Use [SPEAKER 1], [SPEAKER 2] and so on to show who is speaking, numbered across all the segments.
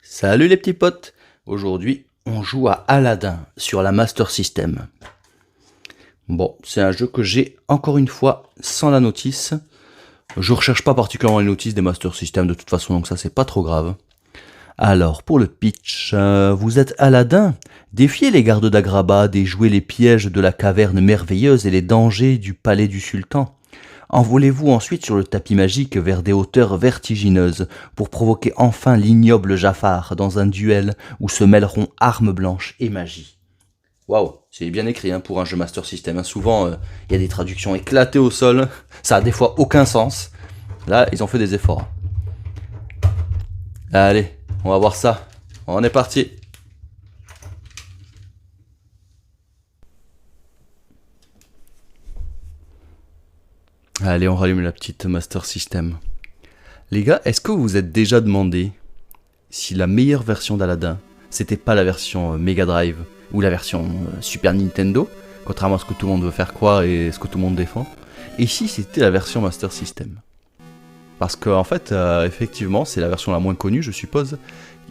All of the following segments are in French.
[SPEAKER 1] Salut les petits potes. Aujourd'hui, on joue à Aladdin sur la Master System. Bon, c'est un jeu que j'ai encore une fois sans la notice. Je recherche pas particulièrement les notices des Master System de toute façon, donc ça c'est pas trop grave. Alors, pour le pitch, vous êtes Aladdin. Défiez les gardes d'Agrabah, déjouez les pièges de la caverne merveilleuse et les dangers du palais du sultan. Envolez-vous ensuite sur le tapis magique vers des hauteurs vertigineuses pour provoquer enfin l'ignoble Jafar dans un duel où se mêleront armes blanches et magie. Waouh, c'est bien écrit hein, pour un jeu Master System. Hein. Souvent, il y a des traductions éclatées au sol, ça a des fois aucun sens. Là, ils ont fait des efforts. Allez, on va voir ça. On est parti. Allez, on rallume la petite Master System. Les gars, est-ce que vous vous êtes déjà demandé si la meilleure version d'Aladdin, c'était pas la version Mega Drive ou la version Super Nintendo, contrairement à ce que tout le monde veut faire croire et ce que tout le monde défend, et si c'était la version Master System? Parce que en fait, effectivement, c'est la version la moins connue, je suppose,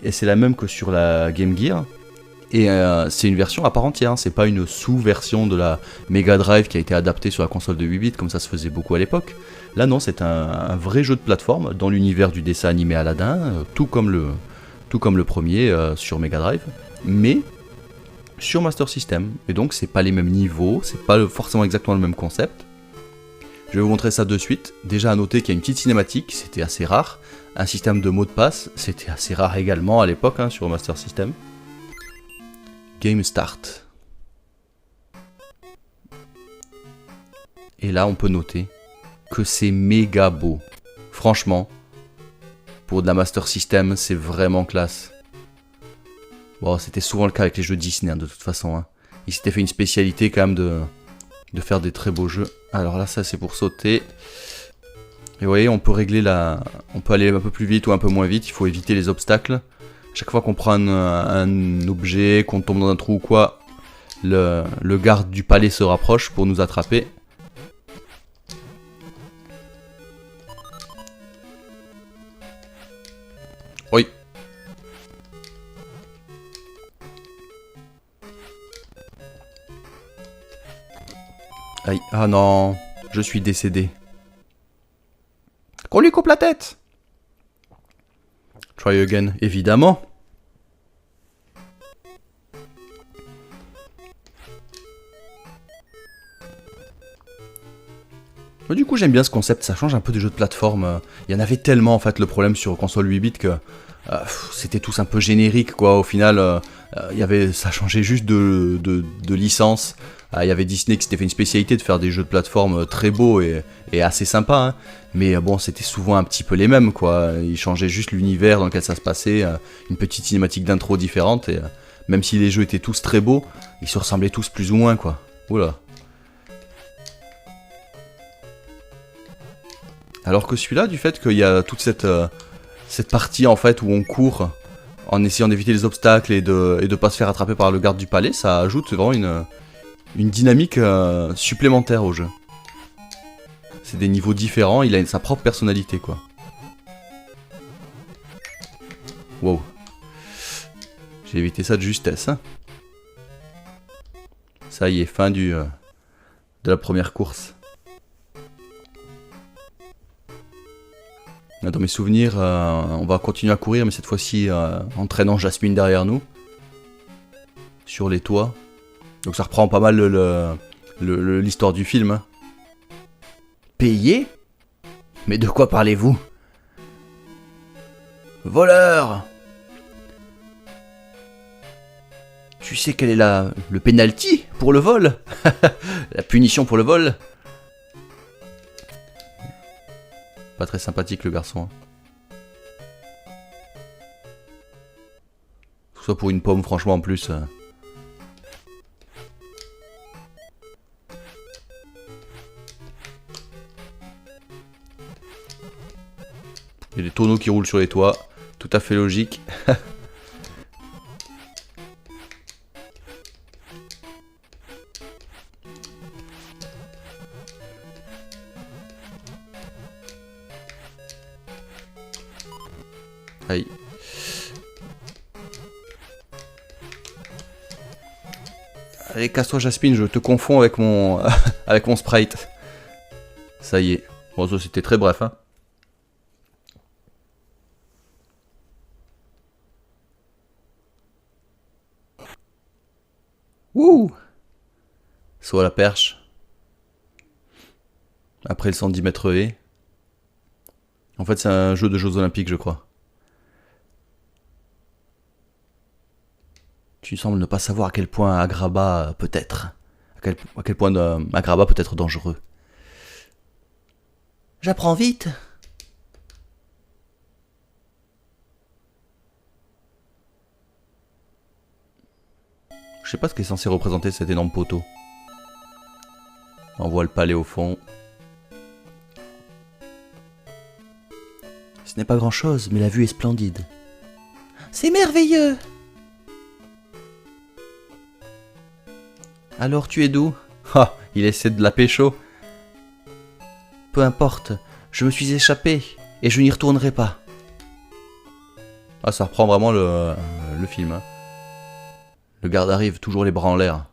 [SPEAKER 1] et c'est la même que sur la Game Gear. Et c'est une version à part entière, hein. C'est pas une sous-version de la Mega Drive qui a été adaptée sur la console de 8 bits comme ça se faisait beaucoup à l'époque. Là non, c'est un vrai jeu de plateforme dans l'univers du dessin animé Aladdin, tout comme le premier sur Mega Drive, mais sur Master System. Et donc c'est pas les mêmes niveaux, c'est pas forcément exactement le même concept. Je vais vous montrer ça de suite. Déjà à noter qu'il y a une petite cinématique, c'était assez rare. Un système de mots de passe, c'était assez rare également à l'époque hein, sur Master System. Game Start. Et là, on peut noter que c'est méga beau. Franchement, pour de la Master System, c'est vraiment classe. Bon, c'était souvent le cas avec les jeux Disney, hein, de toute façon. Hein. Ils s'étaient fait une spécialité quand même de faire des très beaux jeux. Alors là, ça c'est pour sauter. Et vous voyez, on peut régler on peut aller un peu plus vite ou un peu moins vite. Il faut éviter les obstacles. Chaque fois qu'on prend un objet, qu'on tombe dans un trou ou quoi, le garde du palais se rapproche pour nous attraper. Oui. Aïe, ah non, je suis décédé. Qu'on lui coupe la tête! Try again, évidemment. Du coup, j'aime bien ce concept, ça change un peu des jeux de plateforme. Il y en avait tellement en fait le problème sur console 8 bits que c'était tous un peu générique quoi. Au final, ça changeait juste de licence. Il y avait Disney qui s'était fait une spécialité de faire des jeux de plateforme très beaux et assez sympas. Hein. Mais bon, c'était souvent un petit peu les mêmes quoi. Ils changeaient juste l'univers dans lequel ça se passait, une petite cinématique d'intro différente. Et même si les jeux étaient tous très beaux, ils se ressemblaient tous plus ou moins quoi. Oula. Alors que celui-là, du fait qu'il y a toute cette partie en fait où on court en essayant d'éviter les obstacles et de pas se faire attraper par le garde du palais, ça ajoute vraiment une dynamique supplémentaire au jeu. C'est des niveaux différents, il a sa propre personnalité quoi. Wow. J'ai évité ça de justesse. Hein. Ça y est, fin de la première course. Dans mes souvenirs, on va continuer à courir, mais cette fois-ci en traînant Jasmine derrière nous. Sur les toits. Donc ça reprend pas mal l'histoire du film. Hein. Payé? Mais de quoi parlez-vous? Voleur! Tu sais quel est le penalty pour le vol? La punition pour le vol? Pas très sympathique le garçon. Hein. Tout ça pour une pomme, franchement, en plus. Il y a des tonneaux qui roulent sur les toits. Tout à fait logique. Aïe. Allez, casse-toi Jasmine, je te confonds avec mon avec mon sprite. Ça y est. Bon, ça c'était très bref, hein. Ouh! Saut à la perche. Après le 110 mètres haies. En fait, c'est un jeu de Jeux Olympiques, je crois. Tu sembles ne pas savoir à quel point Agrabah peut être. À quel point Agrabah peut être dangereux. J'apprends vite. Je sais pas ce qui est censé représenter cet énorme poteau. On voit le palais au fond. Ce n'est pas grand chose, mais la vue est splendide. C'est merveilleux! Alors tu es d'où? Ah, il essaie de la pécho. Peu importe, je me suis échappé et je n'y retournerai pas. Ah, ça reprend vraiment le film. Hein. Le garde arrive, toujours les bras en l'air.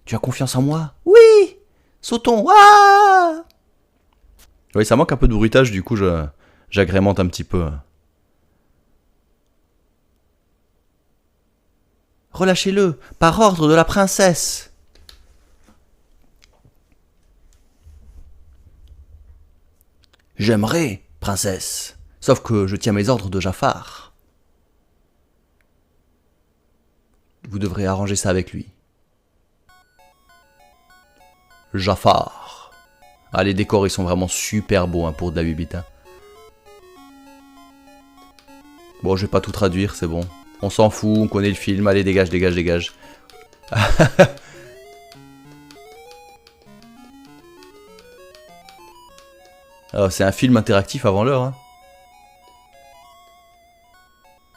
[SPEAKER 1] Tu as confiance en moi? Oui! Sautons! Ah! Oui, ça manque un peu de bruitage, du coup j'agrémente un petit peu. Relâchez-le, par ordre de la princesse. J'aimerais, princesse. Sauf que je tiens mes ordres de Jafar. Vous devrez arranger ça avec lui. Jafar. Ah, les décors, ils sont vraiment super beaux hein, pour de la bibite. Hein. Bon, je vais pas tout traduire, c'est bon. On s'en fout, on connaît le film. Allez, dégage, dégage, dégage. C'est un film interactif avant l'heure. Hein.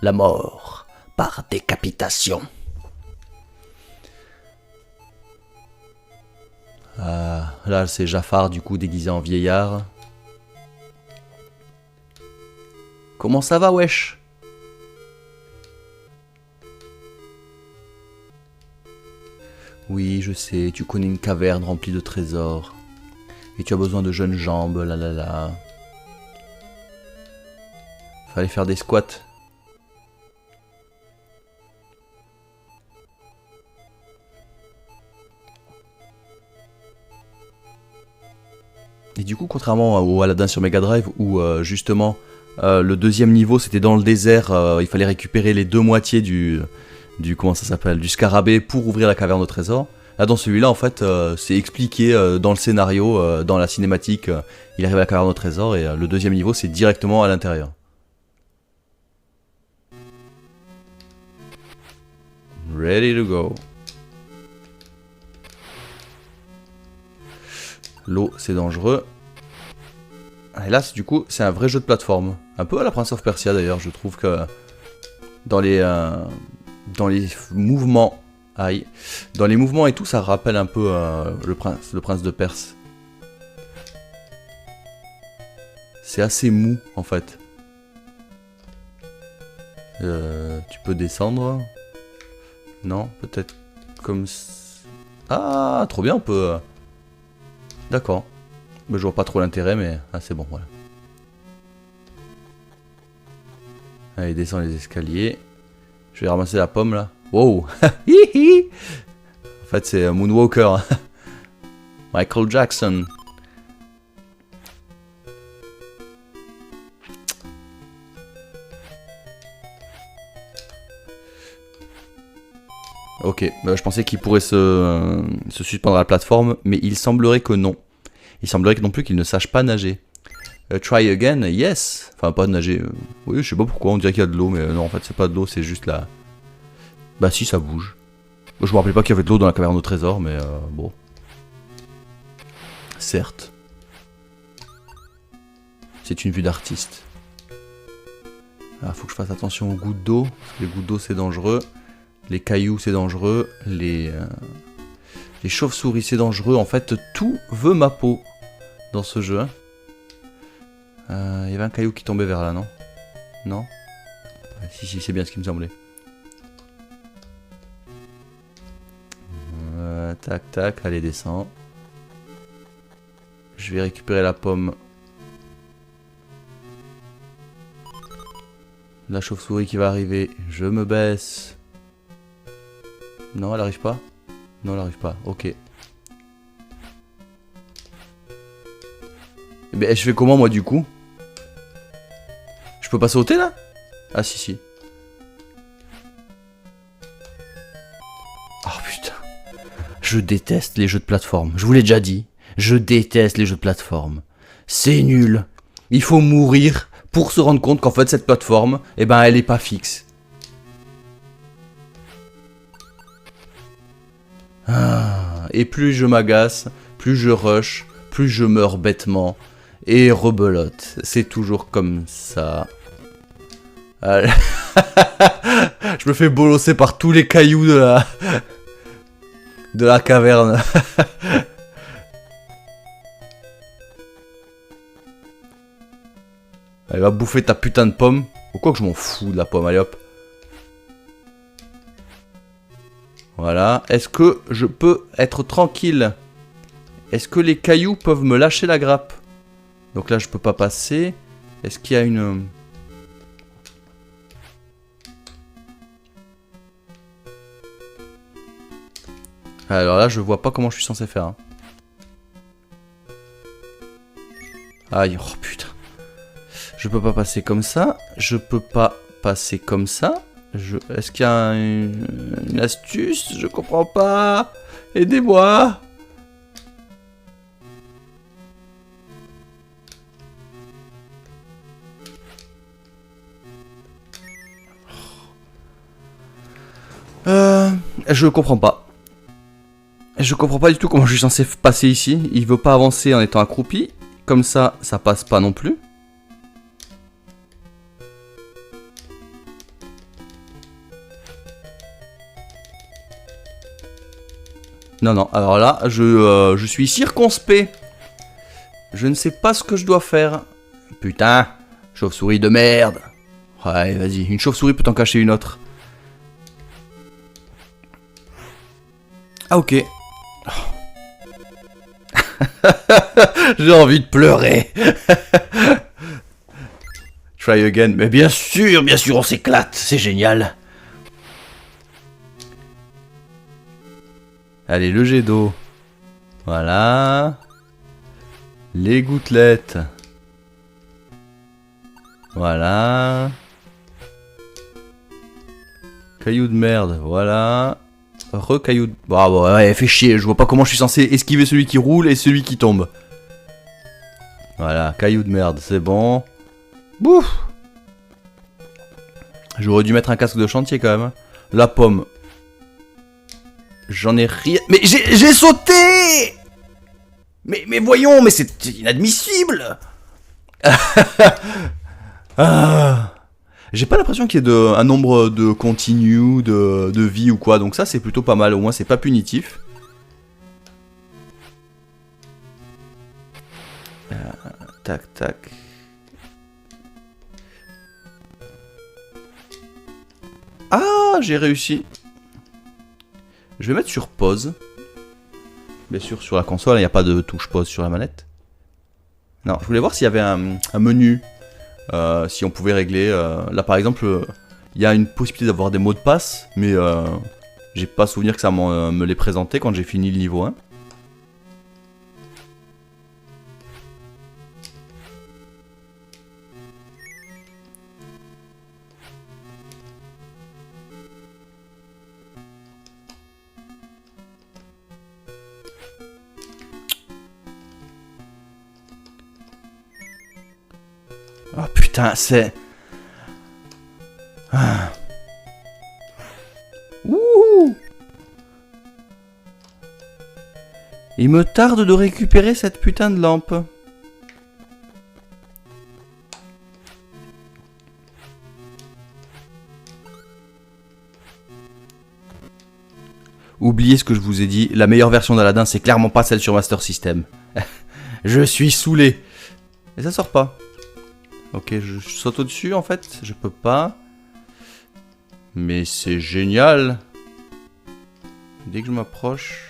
[SPEAKER 1] La mort par décapitation. Là, c'est Jafar, du coup, déguisé en vieillard. Comment ça va, wesh? Oui, je sais, tu connais une caverne remplie de trésors. Et tu as besoin de jeunes jambes, là là là. Fallait faire des squats. Et du coup, contrairement au Aladdin sur Mega Drive, où justement le deuxième niveau c'était dans le désert, il fallait récupérer les deux moitiés du comment ça s'appelle, du scarabée pour ouvrir la caverne au trésor. Là, dans celui-là, en fait, c'est expliqué dans le scénario, dans la cinématique, il arrive à la caverne au trésor et le deuxième niveau c'est directement à l'intérieur. Ready to go. L'eau, c'est dangereux. Et là, du coup, c'est un vrai jeu de plateforme. Un peu à la Prince of Persia, d'ailleurs. Je trouve que dans les mouvements... Aïe. Dans les mouvements et tout, ça rappelle un peu le prince de Perse. C'est assez mou, en fait. Tu peux descendre. Non, peut-être comme... Ah, trop bien, on peut... D'accord. Je vois pas trop l'intérêt, mais ah, c'est bon, voilà. Allez, descend les escaliers. Je vais ramasser la pomme, là. Wow. En fait, c'est Moonwalker. Michael Jackson. Ok, je pensais qu'il pourrait se suspendre à la plateforme, mais il semblerait que non. Il semblerait que non plus qu'il ne sache pas nager. Try again, yes. Enfin, pas nager. Oui, je sais pas pourquoi, on dirait qu'il y a de l'eau, mais non, en fait, c'est pas de l'eau, c'est juste là. Bah, si, ça bouge. Je me rappelais pas qu'il y avait de l'eau dans la caverne au trésor, mais bon. Certes. C'est une vue d'artiste. Ah, faut que je fasse attention aux gouttes d'eau. Les gouttes d'eau, c'est dangereux. Les cailloux, c'est dangereux. Les chauves-souris, c'est dangereux. En fait, tout veut ma peau dans ce jeu. Il y avait un caillou qui tombait vers là, non? Non? Si, c'est bien ce qui me semblait. Tac, tac, allez, descends. Je vais récupérer la pomme. La chauve-souris qui va arriver. Je me baisse. Non, elle arrive pas. Non, elle arrive pas. Ok. Mais je fais comment moi du coup? Je peux pas sauter là? Ah si si. Oh putain. Je déteste les jeux de plateforme. Je vous l'ai déjà dit. Je déteste les jeux de plateforme. C'est nul. Il faut mourir pour se rendre compte qu'en fait cette plateforme, eh ben elle est pas fixe. Ah, et plus je m'agace, plus je rush, plus je meurs bêtement. Et rebelote. C'est toujours comme ça. Allez. Je me fais bolosser par tous les cailloux de la caverne. Elle va bouffer ta putain de pomme. Ou quoi que je m'en fous de la pomme, allez hop. Voilà. Est-ce que je peux être tranquille? Est-ce que les cailloux peuvent me lâcher la grappe? Donc là je peux pas passer. Est-ce qu'il y a une... Alors là je vois pas comment je suis censé faire. Hein. Aïe, oh putain. Je peux pas passer comme ça. Je peux pas passer comme ça. Est-ce qu'il y a une astuce? Je comprends pas. Aidez-moi. Je comprends pas. Je comprends pas du tout comment je suis censé passer ici. Il veut pas avancer en étant accroupi. Comme ça, ça passe pas non plus. Non, non. Alors là, je suis circonspect. Je ne sais pas ce que je dois faire. Putain. Chauve-souris de merde. Ouais, vas-y. Une chauve-souris peut en cacher une autre. Ah, ok. J'ai envie de pleurer. Try again. Mais bien sûr, on s'éclate. C'est génial. Allez, le jet d'eau. Voilà. Les gouttelettes. Voilà. Caillou de merde. Voilà. Recaillou de... Bon, ouais, fait chier. Je vois pas comment je suis censé esquiver celui qui roule et celui qui tombe. Voilà. Caillou de merde. C'est bon. Bouf. J'aurais dû mettre un casque de chantier quand même. La pomme. J'en ai rien... Mais j'ai sauté. Mais voyons, mais c'est inadmissible. Ah. J'ai pas l'impression qu'il y ait un nombre de continue, de vie ou quoi, donc ça c'est plutôt pas mal, au moins c'est pas punitif. Tac, tac. Ah, j'ai réussi. Je vais mettre sur pause. Bien sûr, sur la console, il n'y a pas de touche pause sur la manette. Non, je voulais voir s'il y avait un menu. Si on pouvait régler... là par exemple, il y a une possibilité d'avoir des mots de passe, mais j'ai pas souvenir que ça me l'ait présenté quand j'ai fini le niveau 1. Oh putain, c'est... Ah. Ouh. Il me tarde de récupérer cette putain de lampe. Oubliez ce que je vous ai dit, la meilleure version d'Aladin, c'est clairement pas celle sur Master System. Je suis saoulé. Et ça sort pas. Ok, je saute au-dessus en fait, je peux pas. Mais c'est génial. Dès que je m'approche...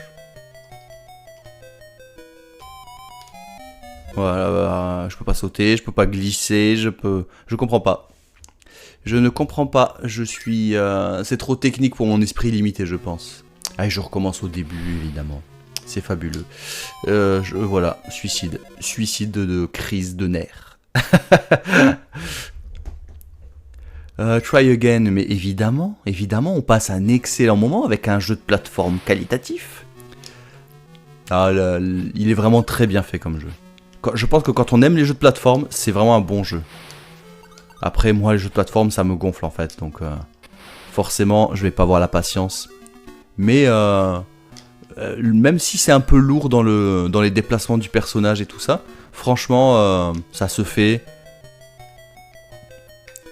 [SPEAKER 1] Voilà, je peux pas sauter, je peux pas glisser, je comprends pas. Je ne comprends pas, je suis... c'est trop technique pour mon esprit limité, je pense. Allez, je recommence au début, évidemment. C'est fabuleux. Voilà, suicide. Suicide de crise de nerfs. Try again, mais évidemment, on passe un excellent moment avec un jeu de plateforme qualitatif. Ah, il est vraiment très bien fait comme jeu. Je pense que quand on aime les jeux de plateforme, c'est vraiment un bon jeu. Après, moi, les jeux de plateforme, ça me gonfle en fait, donc forcément, je vais pas avoir la patience. Mais même si c'est un peu lourd dans les déplacements du personnage et tout ça, franchement, ça se fait.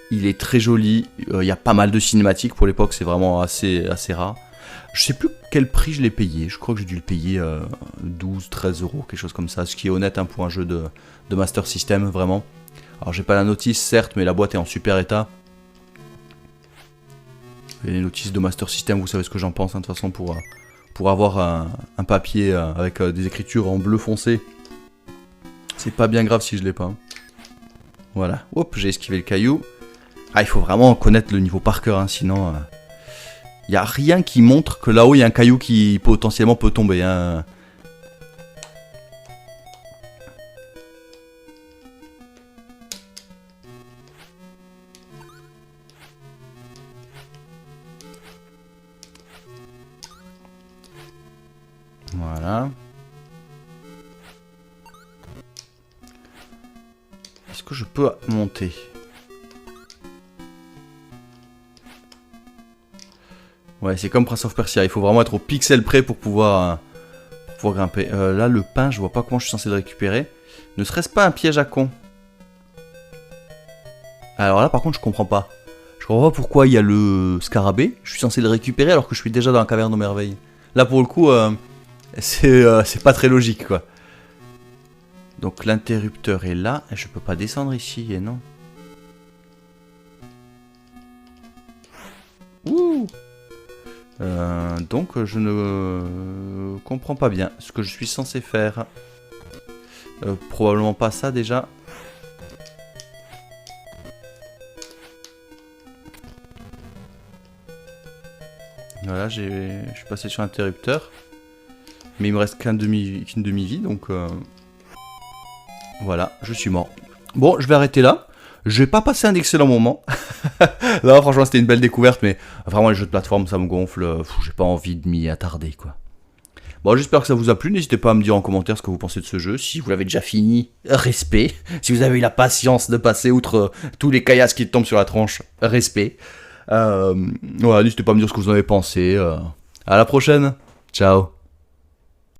[SPEAKER 1] Il est très joli, il y a pas mal de cinématiques, pour l'époque c'est vraiment assez rare. Je sais plus quel prix je l'ai payé, je crois que j'ai dû le payer 12, 13 euros, quelque chose comme ça, ce qui est honnête hein, pour un jeu de Master System, vraiment. Alors j'ai pas la notice certes, mais la boîte est en super état. Et les notices de Master System, vous savez ce que j'en pense, hein, de toute façon pour avoir un papier avec des écritures en bleu foncé. C'est pas bien grave si je l'ai pas. Voilà, hop, j'ai esquivé le caillou. Ah, il faut vraiment connaître le niveau par cœur, hein, sinon... Il n'y a rien qui montre que là-haut, il y a un caillou qui potentiellement peut tomber. Hein. Voilà. Est-ce que je peux monter ? Ouais, c'est comme Prince of Persia, il faut vraiment être au pixel près pour pouvoir grimper. Là, le pain, je vois pas comment je suis censé le récupérer. Ne serait-ce pas un piège à con? Alors là, par contre, je comprends pas. Je comprends pas pourquoi il y a le scarabée. Je suis censé le récupérer alors que je suis déjà dans la caverne aux merveilles. Là, pour le coup, c'est pas très logique, quoi. Donc l'interrupteur est là. Et je peux pas descendre ici, et non. Ouh! Donc je ne comprends pas bien ce que je suis censé faire. Probablement pas ça déjà. Voilà, je suis passé sur l'interrupteur. Mais il me reste qu'une demi-vie, donc... Voilà, je suis mort. Bon, je vais arrêter là. Je vais pas passer un excellent moment. Là, franchement, c'était une belle découverte, mais vraiment, les jeux de plateforme, ça me gonfle. J'ai pas envie de m'y attarder, quoi. Bon, j'espère que ça vous a plu. N'hésitez pas à me dire en commentaire ce que vous pensez de ce jeu. Si vous l'avez déjà fini, respect. Si vous avez eu la patience de passer outre tous les caillasses qui tombent sur la tronche, respect. Voilà, n'hésitez pas à me dire ce que vous en avez pensé. À la prochaine. Ciao.